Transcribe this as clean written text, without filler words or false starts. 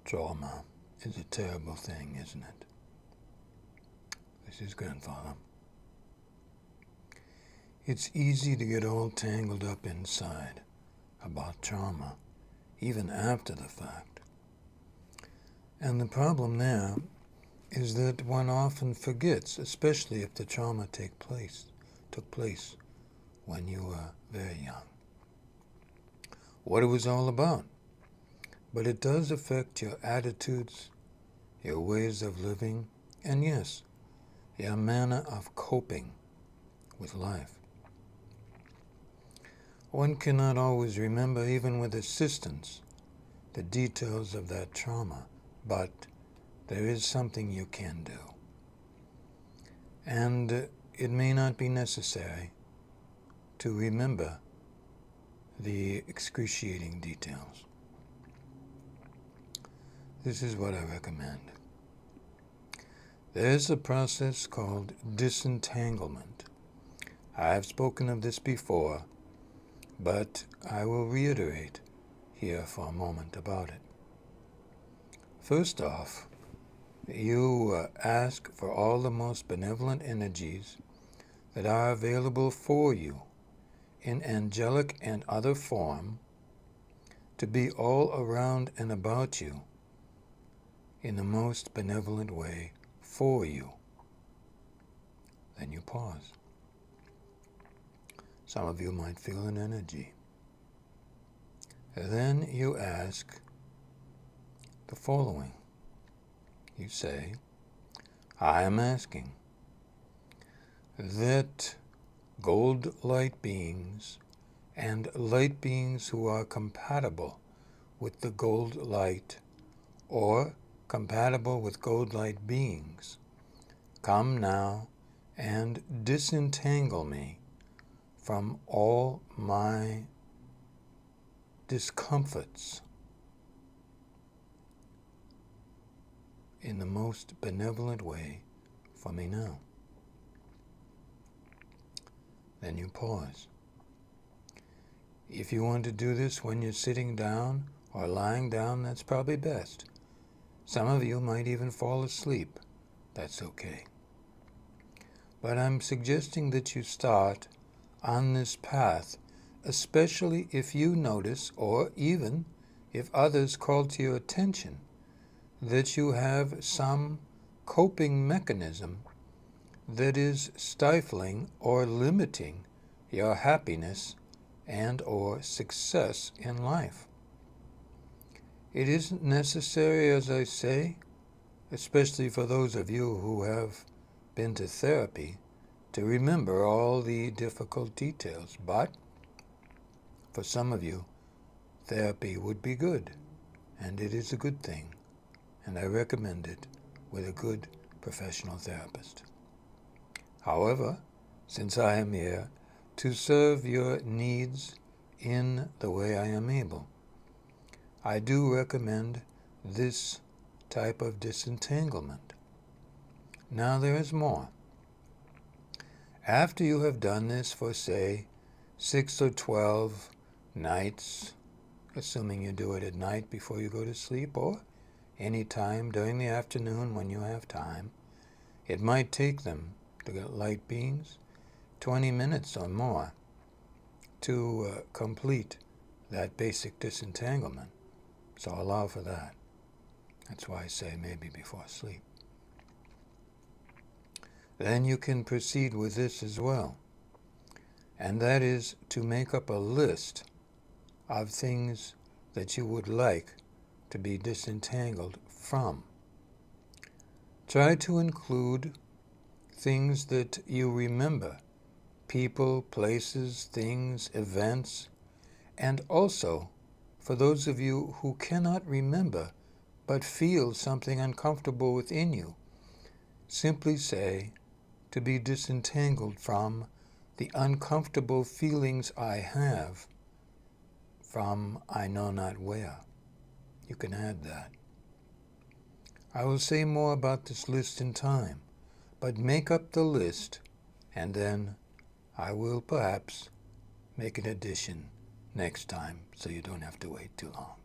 Trauma is a terrible thing, isn't it? This is Grandfather. It's easy to get all tangled up inside about trauma, even after the fact. And the problem there is that one often forgets, especially if the trauma took place when you were very young, what it was all about. But it does affect your attitudes, your ways of living, and yes, your manner of coping with life. One cannot always remember, even with assistance, the details of that trauma, but there is something you can do. And it may not be necessary to remember the excruciating details. This is what I recommend. There is a process called disentanglement. I have spoken of this before, but I will reiterate here for a moment about it. First off, you ask for all the most benevolent energies that are available for you in angelic and other form to be all around and about you in the most benevolent way for you. Then you pause. Some of you might feel an energy. And then you ask the following. You say, I am asking that gold light beings and light beings who are compatible with the gold light or compatible with gold light beings come now and disentangle me from all my discomforts in the most benevolent way for me now. Then you pause. If you want to do this when you're sitting down or lying down, that's probably best. Some of you might even fall asleep. That's okay. But I'm suggesting that you start on this path, especially if you notice, or even if others call to your attention, that you have some coping mechanism that is stifling or limiting your happiness and or success in life. It isn't necessary, as I say, especially for those of you who have been to therapy, to remember all the difficult details. But for some of you, therapy would be good, and it is a good thing, and I recommend it with a good professional therapist. However, since I am here to serve your needs in the way I am able, I do recommend this type of disentanglement. Now there is more. After you have done this for, say, 6 or 12 nights, assuming you do it at night before you go to sleep, or any time during the afternoon when you have time, it might take them, to get light beings, 20 minutes or more to complete that basic disentanglement. So allow for that. That's why I say maybe before sleep. Then you can proceed with this as well. And that is to make up a list of things that you would like to be disentangled from. Try to include things that you remember, people, places, things, events, and also for those of you who cannot remember but feel something uncomfortable within you, simply say, to be disentangled from the uncomfortable feelings I have from I know not where. You can add that. I will say more about this list in time, but make up the list, and then I will perhaps make an addition next time so you don't have to wait too long.